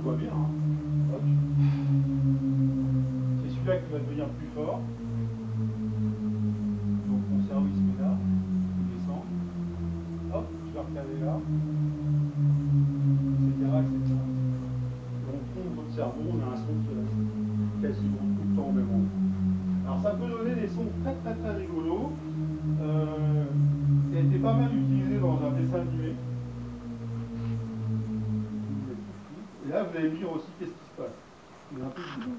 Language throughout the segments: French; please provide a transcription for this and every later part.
voit bien. Hein. C'est celui-là qui va devenir plus fort. Donc mon cerveau il se met là, il descend. Hop, je vais recaler là. Etc. etc. Et on trompe votre cerveau, on a un son qui reste quasiment tout le temps au même endroit. Alors ça peut donner des sons très très très rigolos. Ça a été pas mal utilisé dans un dessin animé. Et là vous allez me dire aussi qu'est-ce qui se passe. Il est un peu bizarre.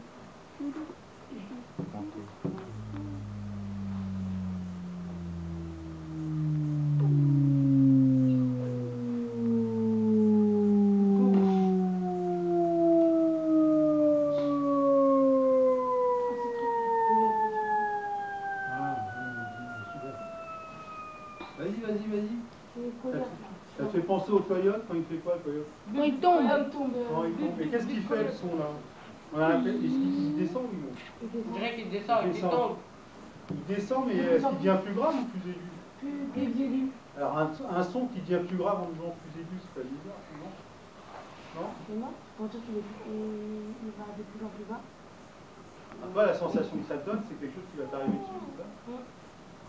Vas-y, vas-y, vas-y. Ça te fait penser au coyote quand il fait quoi le coyote? Quand il tombe. Quand il tombe. Et qu'est-ce qu'il fait le son là? On a appelé, est-ce qu'il descend ou il monte? On dirait qu'il descend et qu'il tombe. Il descend, mais est-ce qu'il devient plus grave ou plus aigu? Plus aigu. Alors un son qui devient plus grave en devenant plus aigu, c'est pas bizarre, non? Non? Et moi, pour dire qu'il va de plus en plus bas. Après, la sensation que ça te donne, c'est quelque chose qui va t'arriver dessus, c'est ça?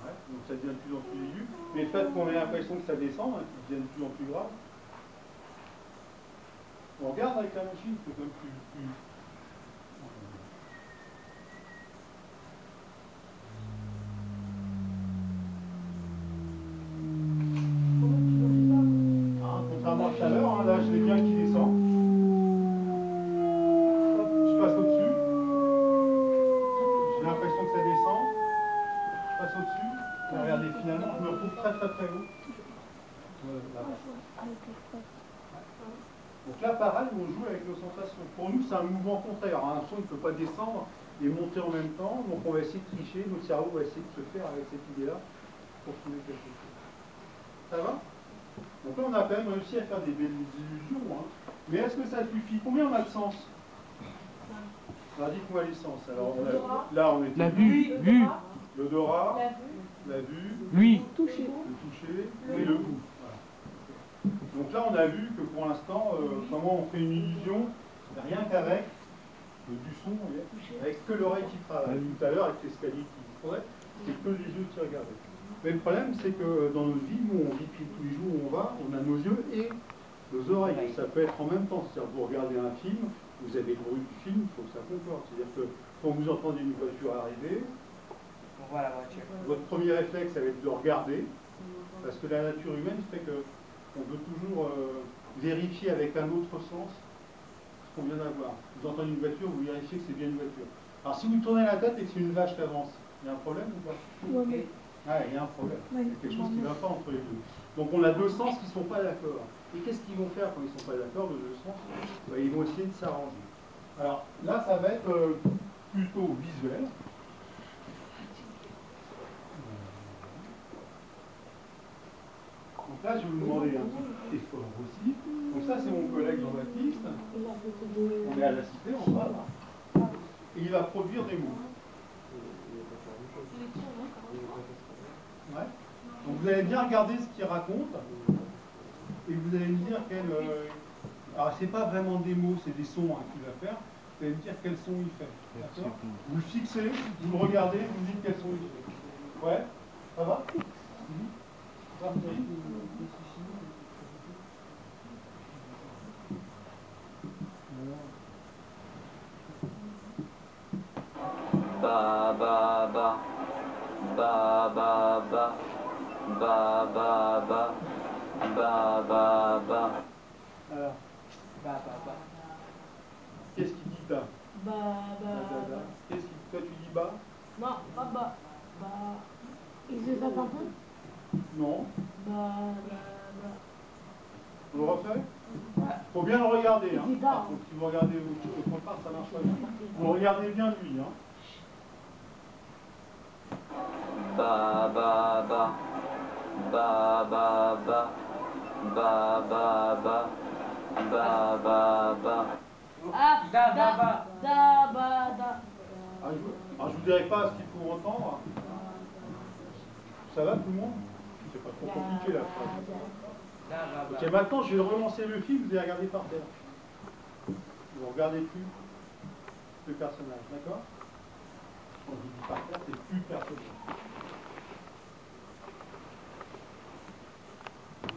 Ouais, donc ça devient de plus en plus aigu. Mais le fait qu'on ait l'impression que ça descend, hein, qu'il devient de plus en plus grave. On regarde avec la machine, c'est quand même plus... Contrairement à tout à l'heure, hein, là je l'ai bien qui descend. Hop, je passe au-dessus. J'ai l'impression que ça descend. Je passe au-dessus. Et regardez, finalement, je me retrouve très très très haut. Donc là, pareil, on joue avec nos sensations. Pour nous, c'est un mouvement contraire. Un son, il ne peut pas descendre et monter en même temps. Donc on va essayer de tricher. Notre cerveau va essayer de se faire avec cette idée-là pour trouver quelque chose. Ça va? Donc là, on a quand même réussi à faire des belles illusions. Hein. Mais est-ce que ça suffit? Combien on a de sens? Alors dites-moi les sens. Alors, là, on était... La vue. L'odorat. La vue. Oui. Le toucher. Et le goût. Voilà. Donc là, on a vu que pour l'instant, comment on fait une illusion, rien qu'avec du son, avec que l'oreille qui travaille. Tout à l'heure, avec l'escalier qui faudrait, c'est que les yeux qui regardent. Mais le problème, c'est que dans notre vie, nous, on vit tous les jours où on va, on a nos yeux et nos oreilles. Ça peut être en même temps. C'est-à-dire que vous regardez un film, vous avez le bruit du film, il faut que ça concorde. C'est-à-dire que quand vous entendez une voiture arriver, On voit la voiture. votre premier réflexe, ça va être de regarder, parce que la nature humaine fait qu'on veut toujours vérifier avec un autre sens ce qu'on vient d'avoir. Vous entendez une voiture, vous vérifiez que c'est bien une voiture. Alors si vous tournez la tête et que c'est une vache qui avance, il y a un problème ou pas? Ouais. Ah, il y a un problème. Il y a quelque chose qui ne va pas entre les deux. Donc on a deux sens qui ne sont pas d'accord. Et qu'est-ce qu'ils vont faire quand ils ne sont pas d'accord, les deux sens? Ils vont essayer de s'arranger. Alors là, ça va être plutôt visuel. Donc là, je vais vous demander un petit effort aussi. Donc ça, c'est mon collègue Jean-Baptiste. On est à la cité, on va là. Et il va produire des mots. Ouais. Donc vous allez bien regarder ce qu'il raconte. Et vous allez me dire quel... alors, c'est pas vraiment des mots, c'est des sons hein, qu'il va faire. Vous allez me dire quel son il fait. D'accord? Vous le fixez, vous le regardez, vous me dites quel son il fait. Ouais? Ça va? Parti. Ba ba ba ba ba ba ba ba ba ba ba ba. Alors, Ba. qu'est-ce qu'il dit là? Ba. Qu'est-ce qu'il toi tu dis bas? Non, pas bas. Ba. Il se tape un peu? Non. Ba. On le refait? Faut bien le regarder. Hein. Il dit bas. Donc, si vous regardez autre part, ça marche pas bien. Vous regardez bien lui. Hein. Ba ba ba ba ba ba ba ba ba ba ba ba. Ah, Da. da. Alors, je vous dirai pas ce qu'il faut entendre. Ça va tout le monde? C'est pas trop compliqué la phrase. Da. Ok, maintenant je vais relancer le film, vous allez regarder par terre. Vous regardez plus le personnage, d'accord? Quand je dis par terre, c'est plus le personnage.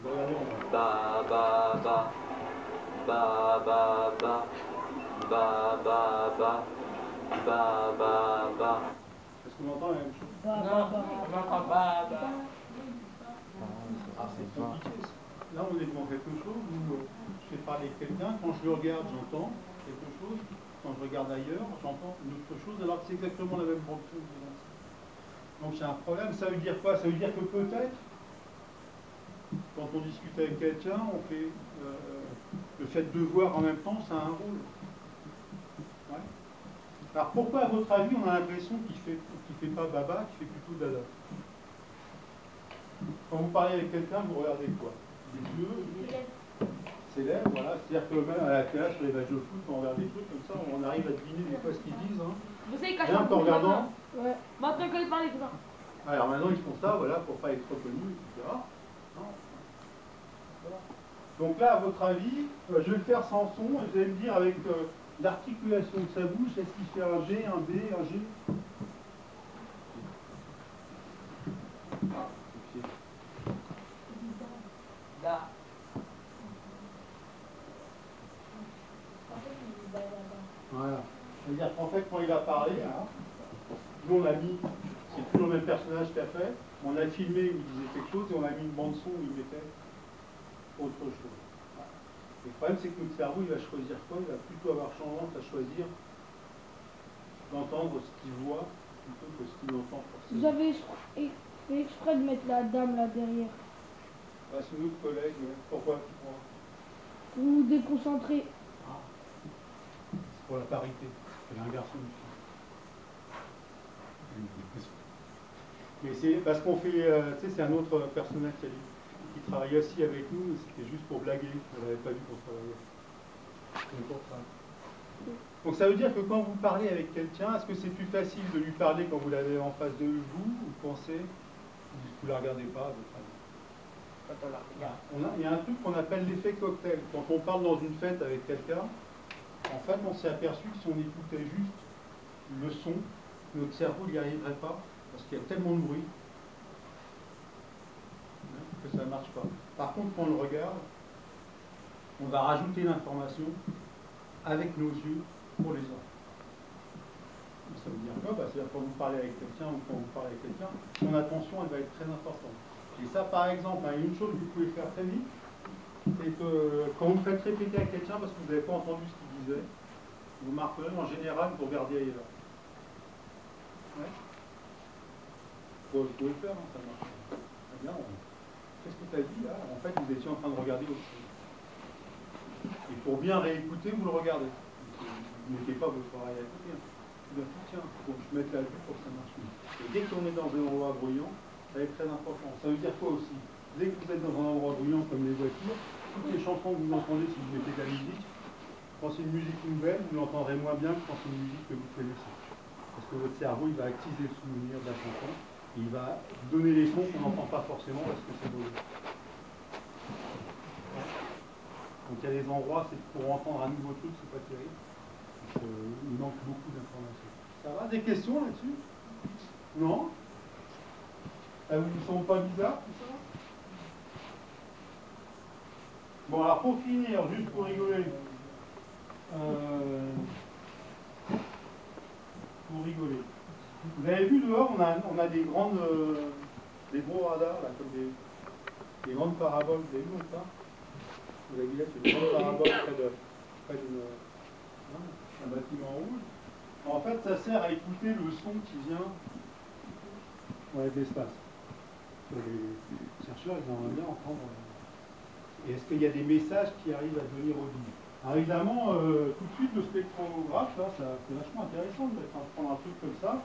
Vous regardez en bas. Ba ba ba. Ba ba ba. Ba ba ba. Ba ba ba. Est-ce qu'on entend la même chose? Non, on n'entend pas. Ah, c'est compliqué. Là, on est devant quelque chose où je fais parler quelqu'un. Quand je le regarde, j'entends quelque chose. Quand je regarde ailleurs, j'entends une autre chose, alors que c'est exactement la même bande son. Donc, c'est un problème. Ça veut dire quoi? Ça veut dire que peut-être, quand on discute avec quelqu'un, on fait le fait de voir en même temps, ça a un rôle. Ouais. Alors, pourquoi, à votre avis, on a l'impression qu'il fait pas baba, qu'il fait plutôt dada? Quand vous parlez avec quelqu'un, vous regardez quoi? Les yeux, ses lèvres, voilà. C'est-à-dire que même à la classe, sur les matchs de foot, quand on regarde des trucs comme ça, on arrive à deviner des fois ce qu'ils disent. Hein. Vous savez, quand Rien qu'en regardant. Ouais. Maintenant que je parle, c'est ça. Alors maintenant, ils font ça, voilà, pour pas être reconnus, etc. Non. Voilà. Donc là, à votre avis, je vais le faire sans son, et vous allez me dire avec l'articulation de sa bouche, est-ce qu'il fait un G, un B, un G? Da. Voilà. C'est-à-dire qu'en fait, quand il a parlé, hein, nous on a mis, c'est toujours le même personnage qu'a fait, on a filmé où il disait quelque chose et on a mis une bande son où il mettait autre chose. Voilà. Le problème, c'est que notre cerveau, il va choisir quoi? Il va plutôt avoir tendance à choisir d'entendre ce qu'il voit plutôt que ce qu'il entend forcément. Vous avez fait exprès de mettre la dame là derrière. Ah, c'est notre collègue, pourquoi tu crois? Pour vous déconcentrer. Ah. C'est pour la parité. C'est un garçon aussi. Mais c'est parce qu'on fait, tu sais, c'est un autre personnage qui travaille aussi avec nous, c'était juste pour blaguer, on n'avait pas vu qu'on travaillait. C'est pour ça. Donc ça veut dire que quand vous parlez avec quelqu'un, est-ce que c'est plus facile de lui parler quand vous l'avez en face de vous, ou pensez, vous ne la regardez pas à votre avis? Quand on la regarde. Il y a un truc qu'on appelle l'effet cocktail. Quand on parle dans une fête avec quelqu'un, en fait, on s'est aperçu que si on écoutait juste le son, notre cerveau n'y arriverait pas, parce qu'il y a tellement de bruit que ça ne marche pas. Par contre, quand on le regarde, on va rajouter l'information avec nos yeux pour les autres. Ça veut dire quoi? C'est-à-dire quand vous parlez avec quelqu'un ou quand vous parlez avec quelqu'un, son attention, elle va être très importante. Et ça, par exemple, une chose que vous pouvez faire très vite, c'est que quand vous faites répéter à quelqu'un parce que vous n'avez pas entendu ce qu'il disait, vous marquerez en général que vous regardez ailleurs. Ouais. Bon, vous pouvez le faire, hein, ça marche. Très bien. Qu'est-ce que tu as dit là? En fait, vous étiez en train de regarder autre chose. Et pour bien réécouter, vous le regardez. Vous ne mettez pas votre oreille à côté. Hein. Vous dites, tiens, il faut que je mette la vue pour que ça marche mieux. Et dès qu'on est dans un endroit bruyant, ça va être très important. Ça veut dire quoi aussi? Dès que vous êtes dans un endroit bruyant comme les voitures, toutes les chansons que vous entendez, si vous mettez de la musique, quand c'est une musique nouvelle, vous l'entendrez moins bien que quand c'est une musique que vous connaissez. Parce que votre cerveau, il va activer le souvenir de la chanson, et il va donner les sons qu'on n'entend pas forcément parce que c'est beau. Donc il y a des endroits, c'est pour entendre un nouveau truc, c'est pas terrible. Il manque beaucoup d'informations. Ça va? Des questions là-dessus? Non? Ça vous semble pas bizarre tout ça? Bon, alors pour finir, juste pour rigoler, vous avez vu dehors, on a des des gros radars, là, comme des grandes paraboles, vous avez vu ça? Vous avez vu là, c'est une grande parabole près d'un bâtiment rouge. En fait, ça sert à écouter le son qui vient de l'espace. Les chercheurs, ils aimeraient bien entendre. Et est-ce qu'il y a des messages qui arrivent à devenir audibles? Alors évidemment, tout de suite, le spectrographe, là, c'est vachement intéressant de prendre un truc comme ça.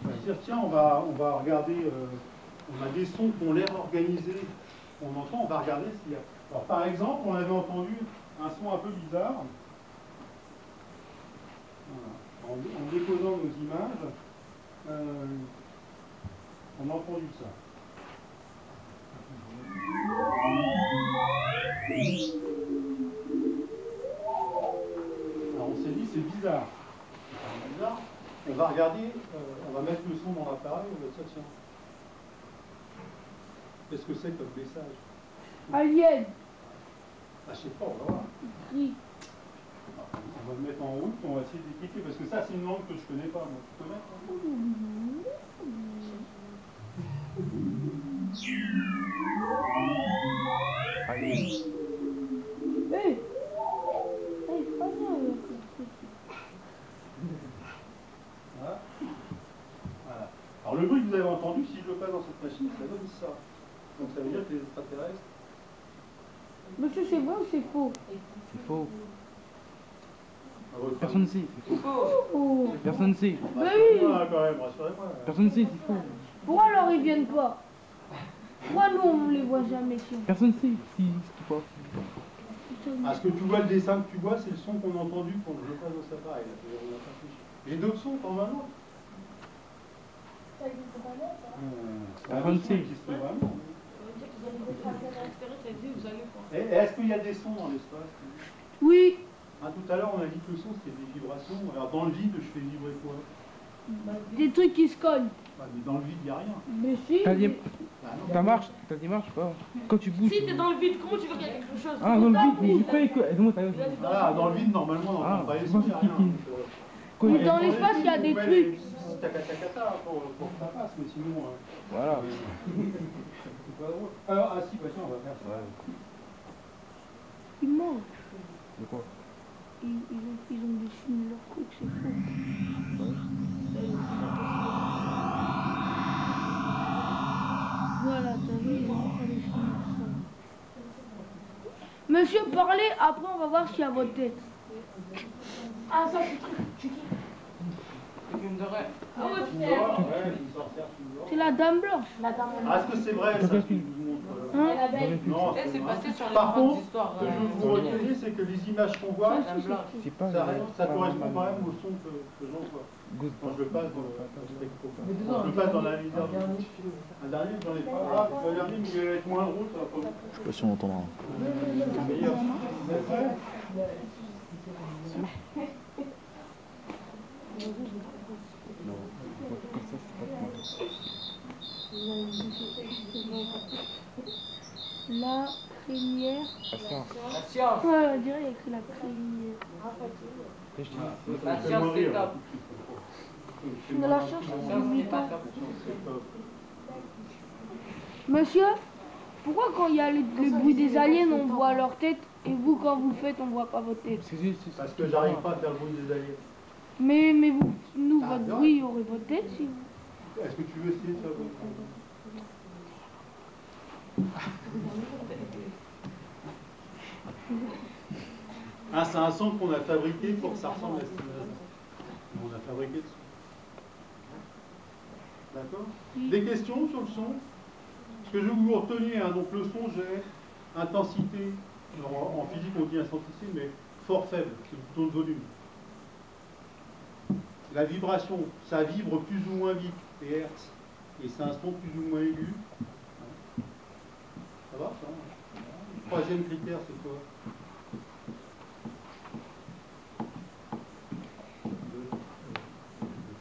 On va se dire, tiens, on va regarder, on a des sons qui ont l'air organisés, on entend, on va regarder s'il y a. Alors par exemple, on avait entendu un son un peu bizarre. Voilà. En déposant nos images, on a entendu ça. Alors on ne sait c'est bizarre. C'est bizarre. On va regarder, on va mettre le son dans l'appareil, on va dire tiens. Qu'est-ce que c'est comme message? Alien. Ah, je sais pas, on va voir. Oui. On va le mettre en route, on va essayer d'écouter, parce que ça c'est une langue que je connais pas, moi. Tu connais? Pas bien le truc. Voilà. Voilà. Alors le bruit que vous avez entendu, si je le passe dans cette machine, ça donne ça. Donc ça veut dire que les extraterrestres... Monsieur, c'est vrai ou c'est faux? C'est faux. à votre Personne ne avis. sait, c'est faux. Oh. Personne ne sait. Bah oui. Rassurez-moi, quand même, rassurez-moi. Personne ne sait, c'est faux. Pourquoi alors ils viennent pas? Pourquoi nous on les voit jamais si on... Personne ne sait ce qui passe. Ah, ce que tu vois, le dessin que tu vois, c'est le son qu'on a entendu quand je le passe dans cet appareil. J'ai d'autres sons, t'en veux un autre? Ça existe vraiment, ça? C'est un Personne ne son sait. qui existe vraiment. Et est-ce qu'il y a des sons dans l'espace? Oui. Ah, tout à l'heure, on a dit que le son, c'était des vibrations. Alors, dans le vide, je fais vibrer quoi? Des trucs qui se cognent. Ah, mais dans le vide, il n'y a rien. Mais si. T'as dit, Ah, non. t'as des marches pas. Quand tu bouges. Si t'es dans le vide, comment tu veux qu'il y ait quelque chose? Ah, dans le vide, mais j'ai pas écouté. Dis-moi, t'as Ah, dans le vide, normalement, on n'entend Ah, pas les je sons, pense il n'y a qu'il- rien. Mais dans l'espace, il y a des trucs. Tacatacata pour que ça passe, mais sinon. Voilà. C'est pas drôle. Alors, ah si, bah tiens, on va faire ça. Ils mangent. De quoi? Ils ont dessiné leur truc, c'est faux. Voilà, t'as vu, ils ont pas dessiné ça. Monsieur, parlez, après on va voir s'il y a votre tête. Ah, ça c'est le truc. Le film de rêve. Ah ouais, Ouais, une sorcière qui nous c'est la dame blanche. Ah, est-ce que c'est vrai ça, ce que je vous montre là? Hein? Non, Eh, c'est vrai. passé sur les Par grandes contre, histoires. ce que je veux vous retenir, c'est que les images qu'on voit, Madame Blanche. C'est pas. ça correspond quand même au son que j'entends. Quand je le passe dans le spectro. Quand je le passe dans l'analyseur. Un dernier, j'en ai pas. Ah, le dernier, mais il va être moins drôle, ça va pas vous. Je sais pas si on entendra. Meilleur. Vous êtes prêts? La crémière. La science. Ouais, on dirait qu'il y a écrit la crémière. La science, c'est top. Mais la science, c'est La science, c'est pas top. top. Monsieur, pourquoi quand il y a les bruits des aliens, on voit leur tête et vous, quand vous le faites, on voit pas votre tête? Parce que j'arrive pas à faire le bruit des aliens. Mais vous, nous, Ah, votre non. bruit aurait votre tête si vous... Est-ce que tu veux essayer de faire le bruit? Ah, c'est un son qu'on a fabriqué pour que ça ressemble à ce qu'il on a fabriqué le son. D'accord? Des questions sur le son? Ce que je veux que vous reteniez, hein, donc le son, j'ai intensité, en physique on dit intensité, mais fort faible, c'est le bouton de volume. La vibration, ça vibre plus ou moins vite, les hertz, et c'est un son plus ou moins aigu. Ça va, ça? Le troisième critère, c'est quoi? Le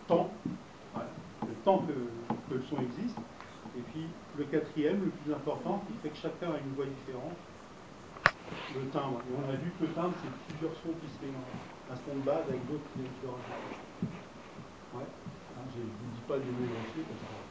temps. Voilà. Le temps que le son existe. Et puis le quatrième, le plus important, qui fait que chacun a une voix différente, le timbre. Et on a vu que le timbre, c'est plusieurs sons qui se mélangent. Un son de base avec d'autres qui viennent se rajouter. Ouais. Hein, je ne vous dis pas des mots grossiers parce que